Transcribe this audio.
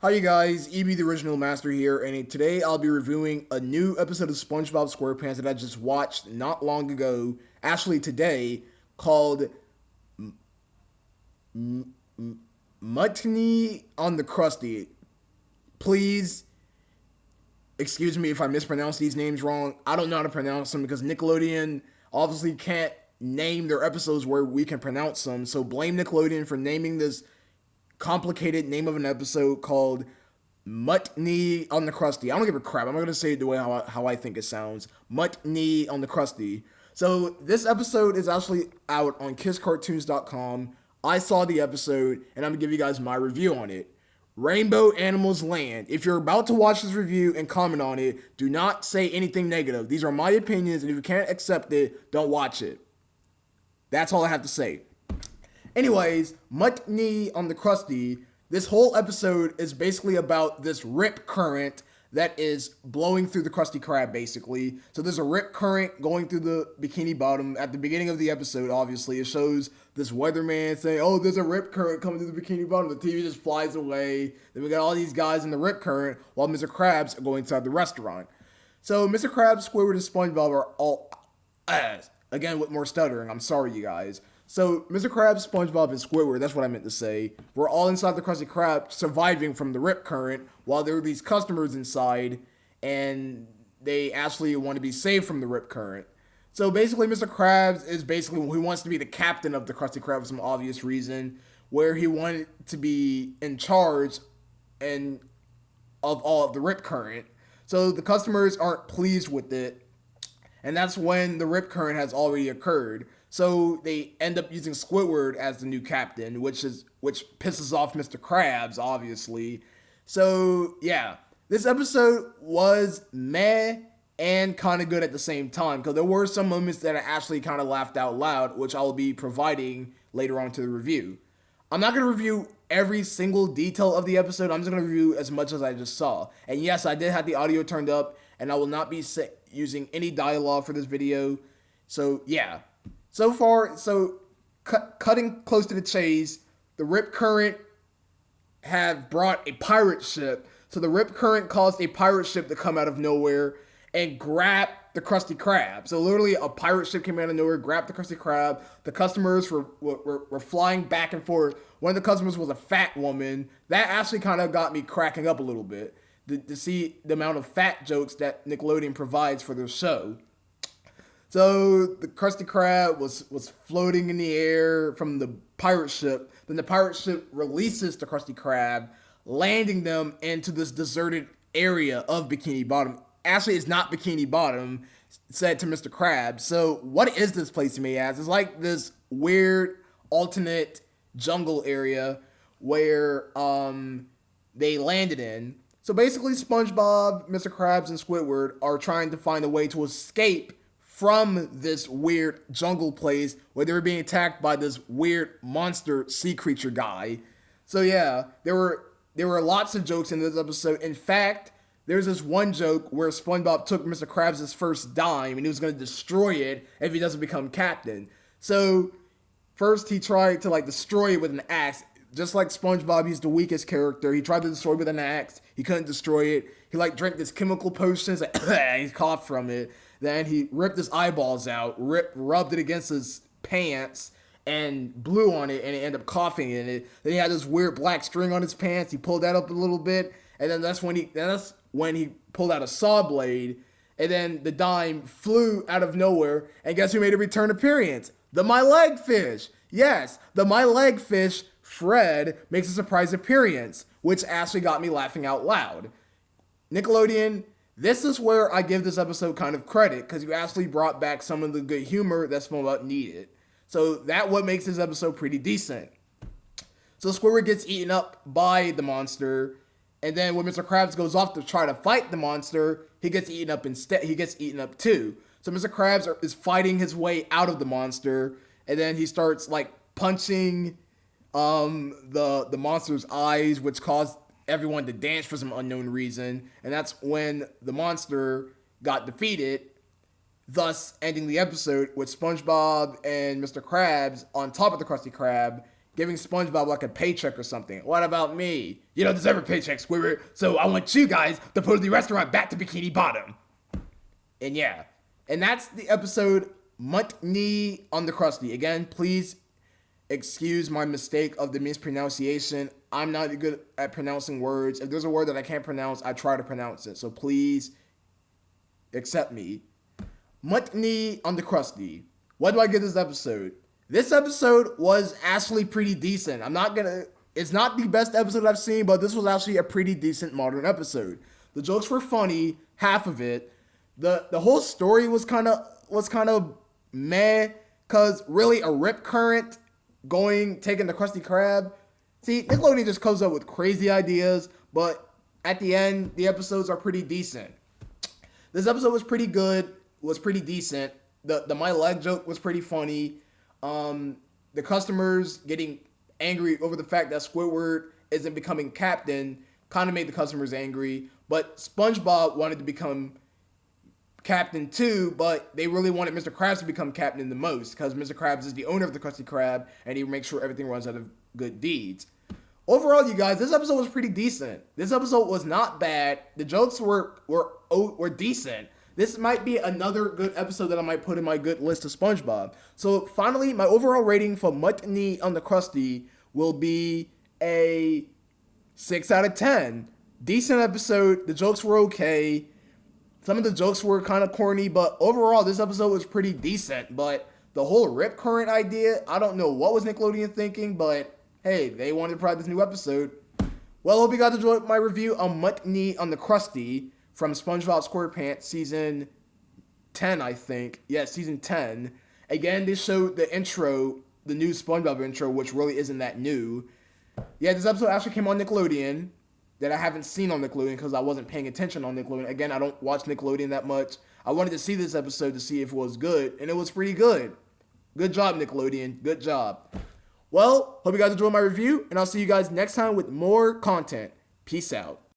Hi you guys, EB the Original Master here, and today I'll be reviewing a new episode of SpongeBob SquarePants that I just watched not long ago, actually today, called Mutiny on the Krusty. Please excuse me if I mispronounce these names wrong. I don't know how to pronounce them because Nickelodeon obviously can't name their episodes where we can pronounce them, so blame Nickelodeon for naming this complicated name of an episode called Mutiny on the Krusty. I don't give a crap. I'm not going to say it the way how I think it sounds. Mutiny on the Krusty. So this episode is actually out on kisscartoons.com. I saw the episode, and I'm going to give you guys my review on it. Rainbow Animals Land. If you're about to watch this review and comment on it, do not say anything negative. These are my opinions, and if you can't accept it, don't watch it. That's all I have to say. Anyways, Mutiny on the Krusty, this whole episode is basically about this rip current that is blowing through the Krusty Krab, basically. So there's a rip current going through the Bikini Bottom. At the beginning of the episode, obviously, it shows this weatherman saying, oh, there's a rip current coming through the Bikini Bottom. The TV just flies away. Then we got all these guys in the rip current while Mr. Krabs are going inside the restaurant. So Mr. Krabs, Squidward, and SpongeBob are all again with more stuttering. I'm sorry, you guys. So, Mr. Krabs, SpongeBob, and Squidward, that's what I meant to say, we're all inside the Krusty Krab surviving from the rip current while there were these customers inside and they actually want to be saved from the rip current. So, basically, Mr. Krabs is basically, he wants to be the captain of the Krusty Krab for some obvious reason, where he wanted to be in charge and of all of the rip current. So, the customers aren't pleased with it, and that's when the rip current has already occurred. So they end up using Squidward as the new captain, which pisses off Mr. Krabs, obviously. So yeah, this episode was meh and kind of good at the same time because there were some moments that I actually kind of laughed out loud, which I will be providing later on to the review. I'm not going to review every single detail of the episode. I'm just going to review as much as I just saw. And yes, I did have the audio turned up, and I will not be using any dialogue for this video. So yeah. So far, cutting close to the chase, the Rip Current have brought a pirate ship. So the Rip Current caused a pirate ship to come out of nowhere and grab the Krusty Krab. So literally a pirate ship came out of nowhere, grabbed the Krusty Krab. The customers were flying back and forth. One of the customers was a fat woman. That actually kind of got me cracking up a little bit to see the amount of fat jokes that Nickelodeon provides for their show. So the Krusty Krab was floating in the air from the pirate ship. Then the pirate ship releases the Krusty Krab, landing them into this deserted area of Bikini Bottom. Actually, it's not Bikini Bottom, said to Mr. Krabs. So what is this place, you may ask? It's like this weird alternate jungle area where they landed in. So basically, SpongeBob, Mr. Krabs, and Squidward are trying to find a way to escape from this weird jungle place where they were being attacked by this weird monster sea creature guy. So yeah, there were lots of jokes in this episode. In fact, there's this one joke where SpongeBob took Mr. Krabs' first dime and he was going to destroy it if he doesn't become captain. So first he tried to destroy it with an axe. Just like SpongeBob, he's the weakest character. He tried to destroy it with an axe. He couldn't destroy it. He drank this chemical potion. He coughed from it. Then he ripped his eyeballs out, rubbed it against his pants, and blew on it, and he ended up coughing in it. Then he had this weird black string on his pants. He pulled that up a little bit, and then that's when he pulled out a saw blade, and then the dime flew out of nowhere, and guess who made a return appearance? The My Leg Fish! Yes, the My Leg Fish, Fred, makes a surprise appearance, which actually got me laughing out loud. Nickelodeon, this is where I give this episode kind of credit, because you actually brought back some of the good humor that SpongeBob needed. So that what makes this episode pretty decent. So Squidward gets eaten up by the monster, and then when Mr. Krabs goes off to try to fight the monster, he gets eaten up instead. He gets eaten up too. So Mr. Krabs is fighting his way out of the monster, and then he starts punching the monster's eyes, which caused everyone to dance for some unknown reason, and that's when the monster got defeated, thus ending the episode with SpongeBob and Mr. Krabs on top of the Krusty Krab giving SpongeBob like a paycheck or something. What about me? You don't deserve a paycheck, Squidward, so I want you guys to put the restaurant back to Bikini Bottom. And yeah, and that's the episode Mutiny on the Krusty. Again, please excuse my mistake of the mispronunciation. I'm not good at pronouncing words. If there's a word that I can't pronounce, I try to pronounce it. So please accept me. Mutiny on the Krusty. What do I give this episode? This episode was actually pretty decent. It's not the best episode I've seen, but this was actually a pretty decent modern episode. The jokes were funny, half of it. The whole story was kind of meh, cause really a rip current taking the Krusty Krab. See, Nickelodeon just comes up with crazy ideas, but at the end, the episodes are pretty decent. This episode was pretty good, was pretty decent. The my leg joke was pretty funny. The customers getting angry over the fact that Squidward isn't becoming captain kind of made the customers angry, but SpongeBob wanted to become captain too, but they really wanted Mr. Krabs to become captain the most because Mr. Krabs is the owner of the Krusty Krab and he makes sure everything runs out of good deeds. Overall, you guys, this episode was pretty decent. This episode was not bad. The jokes were decent. This might be another good episode that I might put in my good list of SpongeBob. So finally, my overall rating for Mutiny on the Krusty will be a 6 out of 10. Decent episode. The jokes were okay. Some of the jokes were kind of corny, but overall, this episode was pretty decent. But the whole rip current idea, I don't know what was Nickelodeon thinking, but hey, they wanted to provide this new episode. Well, I hope you guys enjoyed my review on Mutiny on the Krusty from SpongeBob SquarePants season 10, I think. Yeah, season 10. Again, this showed the intro, the new SpongeBob intro, which really isn't that new. Yeah, this episode actually came on Nickelodeon that I haven't seen on Nickelodeon because I wasn't paying attention on Nickelodeon. Again, I don't watch Nickelodeon that much. I wanted to see this episode to see if it was good, and it was pretty good. Good job, Nickelodeon. Good job. Well, hope you guys enjoyed my review, and I'll see you guys next time with more content. Peace out.